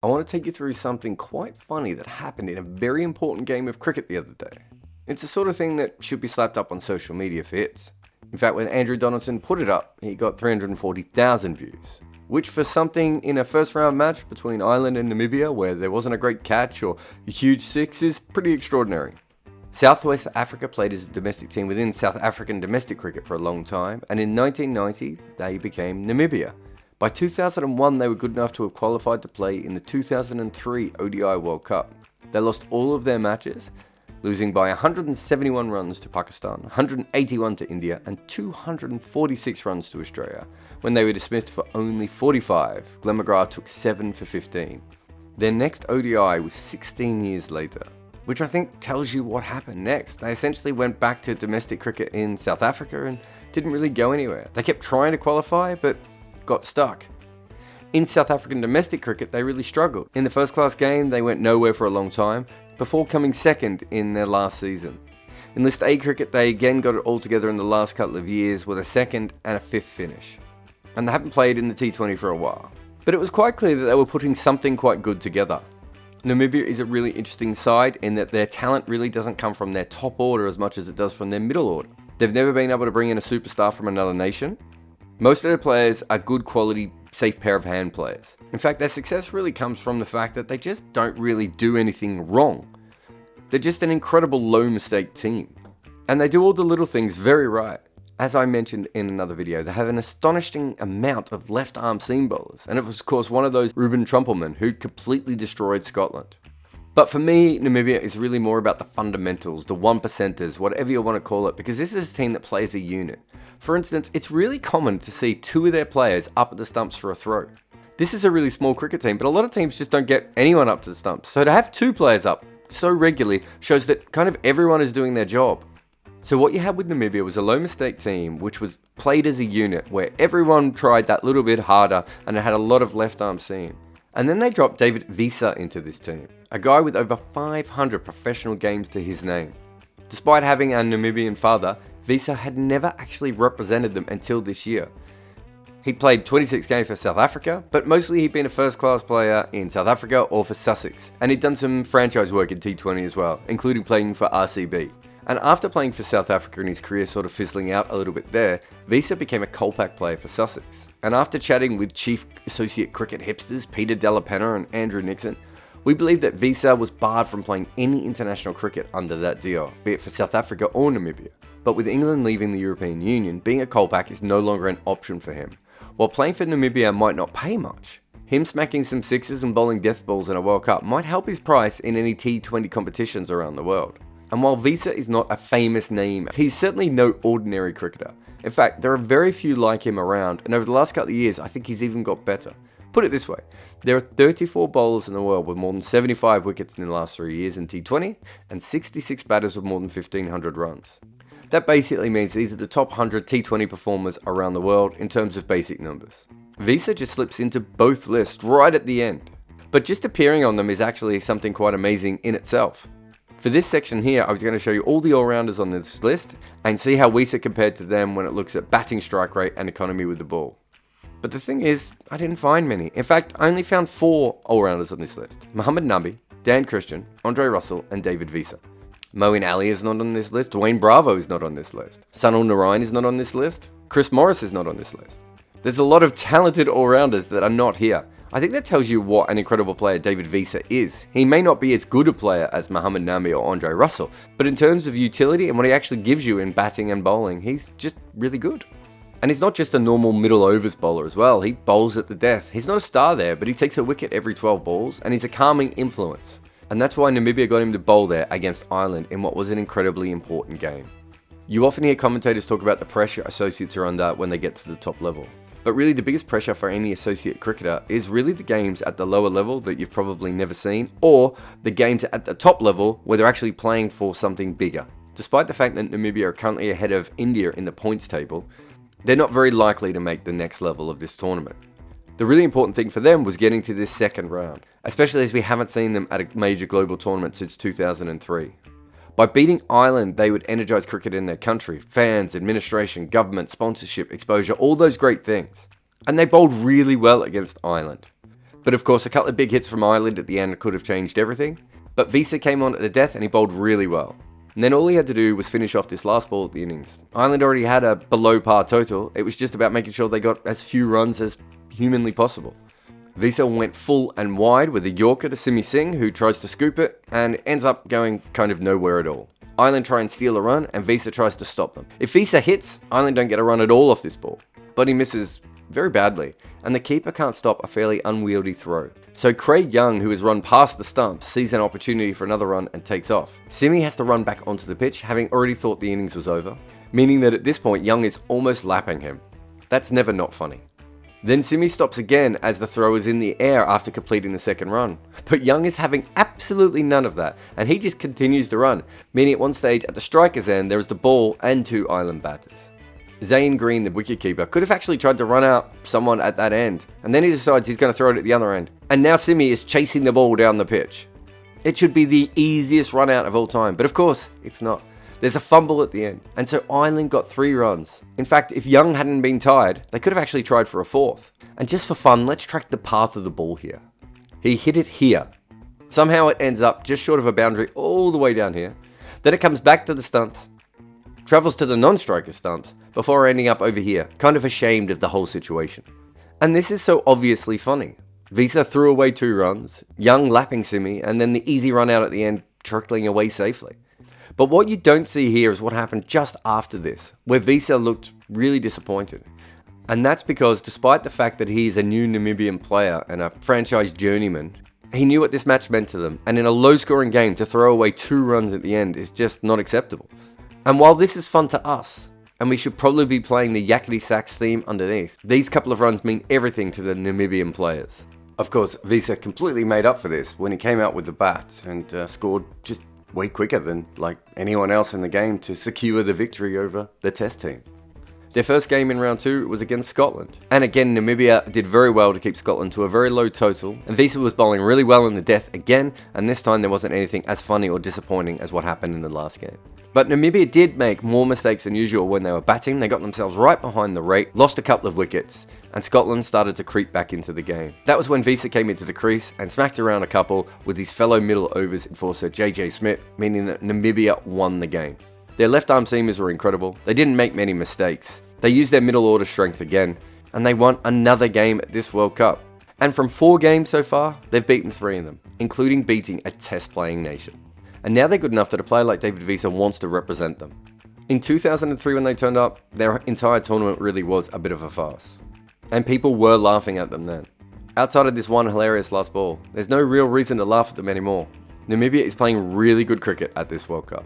I want to take you through something quite funny that happened in a very important game of cricket the other day. It's the sort of thing that should be slapped up on social media for hits. In fact, when Andrew Donaldson put it up, he got 340,000 views. Which for something in a first round match between Ireland and Namibia where there wasn't a great catch or a huge six is pretty extraordinary. Southwest Africa played as a domestic team within South African domestic cricket for a long time, and in 1990 they became Namibia. By 2001 they were good enough to have qualified to play in the 2003 ODI World Cup. They lost all of their matches, losing by 171 runs to Pakistan, 181 to India and 246 runs to Australia. When they were dismissed for only 45, Glenn McGrath took 7 for 15. Their next ODI was 16 years later, which I think tells you what happened next. They essentially went back to domestic cricket in South Africa and didn't really go anywhere. They kept trying to qualify, but got stuck. In South African domestic cricket, they really struggled. In the first class game, they went nowhere for a long time, before coming second in their last season. In List A cricket, they again got it all together in the last couple of years with a second and a fifth finish. And they haven't played in the T20 for a while. But it was quite clear that they were putting something quite good together. Namibia is a really interesting side in that their talent really doesn't come from their top order as much as it does from their middle order. They've never been able to bring in a superstar from another nation. Most of their players are good quality, safe pair of hand players. In fact, their success really comes from the fact that they just don't really do anything wrong. They're just an incredible low mistake team. And they do all the little things very right. As I mentioned in another video, they have an astonishing amount of left arm seam bowlers. And it was of course one of those Ruben Trumpelman who completely destroyed Scotland. But for me, Namibia is really more about the fundamentals, the one percenters, whatever you want to call it, because this is a team that plays a unit. For instance, it's really common to see two of their players up at the stumps for a throw. This is a really small cricket team, but a lot of teams just don't get anyone up to the stumps. So to have two players up so regularly shows that kind of everyone is doing their job. So what you had with Namibia was a low mistake team which was played as a unit where everyone tried that little bit harder and it had a lot of left arm seam. And then they dropped David Wiese into this team, a guy with over 500 professional games to his name. Despite having a Namibian father, Wiese had never actually represented them until this year. He played 26 games for South Africa, but mostly he'd been a first class player in South Africa or for Sussex. And he'd done some franchise work in T20 as well, including playing for RCB. And after playing for South Africa and his career sort of fizzling out a little bit there, Wiese became a Kolpak player for Sussex. And after chatting with chief associate cricket hipsters Peter Delapenna and Andrew Nixon, we believe that Wiese was barred from playing any international cricket under that deal, be it for South Africa or Namibia. But with England leaving the European Union, being a Kolpak is no longer an option for him. While playing for Namibia might not pay much, him smacking some sixes and bowling death balls in a World Cup might help his price in any T20 competitions around the world. And while Wiese is not a famous name, he's certainly no ordinary cricketer. In fact, there are very few like him around, and over the last couple of years, I think he's even got better. Put it this way, there are 34 bowlers in the world with more than 75 wickets in the last 3 years in T20, and 66 batters with more than 1,500 runs. That basically means these are the top 100 T20 performers around the world in terms of basic numbers. Wiese just slips into both lists right at the end. But just appearing on them is actually something quite amazing in itself. For this section here, I was going to show you all the all-rounders on this list and see how Wiese compared to them when it looks at batting strike rate and economy with the ball. But the thing is, I didn't find many. In fact, I only found 4 all-rounders on this list. Mohamed Nabi, Dan Christian, Andre Russell and David Wiese. Moeen Ali is not on this list, Dwayne Bravo is not on this list, Sunil Narine is not on this list, Chris Morris is not on this list. There's a lot of talented all-rounders that are not here. I think that tells you what an incredible player David Wiese is. He may not be as good a player as Mohamed Nabi or Andre Russell, but in terms of utility and what he actually gives you in batting and bowling, he's just really good. And he's not just a normal middle overs bowler as well, he bowls at the death. He's not a star there, but he takes a wicket every 12 balls and he's a calming influence. And that's why Namibia got him to bowl there against Ireland in what was an incredibly important game. You often hear commentators talk about the pressure associates are under when they get to the top level. But really the biggest pressure for any associate cricketer is really the games at the lower level that you've probably never seen, or the games at the top level where they're actually playing for something bigger. Despite the fact that Namibia are currently ahead of India in the points table, they're not very likely to make the next level of this tournament. The really important thing for them was getting to this second round, especially as we haven't seen them at a major global tournament since 2003. By beating Ireland, they would energise cricket in their country, fans, administration, government, sponsorship, exposure, all those great things. And they bowled really well against Ireland. But of course, a couple of big hits from Ireland at the end could have changed everything. But Wiese came on at the death and he bowled really well. And then all he had to do was finish off this last ball of the innings. Ireland already had a below par total. It was just about making sure they got as few runs as humanly possible. Wiese went full and wide with a Yorker to Simi Singh, who tries to scoop it and ends up going kind of nowhere at all. Ireland try and steal a run and Wiese tries to stop them. If Wiese hits, Ireland don't get a run at all off this ball. But he misses very badly, and the keeper can't stop a fairly unwieldy throw. So Craig Young, who has run past the stumps, sees an opportunity for another run and takes off. Simi has to run back onto the pitch, having already thought the innings was over, meaning that at this point Young is almost lapping him. That's never not funny. Then Simi stops again as the throw is in the air after completing the second run. But Young is having absolutely none of that, and he just continues to run, meaning at one stage at the striker's end there is the ball and two Ireland batters. Zane Green, the wicketkeeper, could have actually tried to run out someone at that end, and then he decides he's going to throw it at the other end. And now Simi is chasing the ball down the pitch. It should be the easiest run out of all time, but of course, it's not. There's a fumble at the end, and so Ireland got 3 runs. In fact, if Young hadn't been tied, they could have actually tried for a 4th. And just for fun, let's track the path of the ball here. He hit it here. Somehow it ends up just short of a boundary all the way down here. Then it comes back to the stumps, travels to the non-striker stumps, before ending up over here, kind of ashamed of the whole situation. And this is so obviously funny. Wiese threw away 2 runs, Young lapping Simi, and then the easy run out at the end, trickling away safely. But what you don't see here is what happened just after this, where Wiese looked really disappointed. And that's because despite the fact that he is a new Namibian player and a franchise journeyman, he knew what this match meant to them, and in a low-scoring game to throw away 2 runs at the end is just not acceptable. And while this is fun to us, and we should probably be playing the Yakety Sax theme underneath, these couple of runs mean everything to the Namibian players. Of course, Wiese completely made up for this when he came out with the bat and scored just way quicker than like anyone else in the game to secure the victory over the test team. Their first game in round 2 was against Scotland. And again, Namibia did very well to keep Scotland to a very low total, and Wiese was bowling really well in the death again, and this time there wasn't anything as funny or disappointing as what happened in the last game. But Namibia did make more mistakes than usual when they were batting. They got themselves right behind the rate, lost a couple of wickets, and Scotland started to creep back into the game. That was when Wiese came into the crease and smacked around a couple with his fellow middle overs enforcer JJ Smith, meaning that Namibia won the game. Their left arm seamers were incredible. They didn't make many mistakes. They used their middle order strength again, and they won another game at this World Cup. And from 4 games so far, they've beaten 3 of them, including beating a test-playing nation. And now they're good enough that a player like David Wiese wants to represent them. In 2003 when they turned up, their entire tournament really was a bit of a farce. And people were laughing at them then. Outside of this one hilarious last ball, there's no real reason to laugh at them anymore. Namibia is playing really good cricket at this World Cup.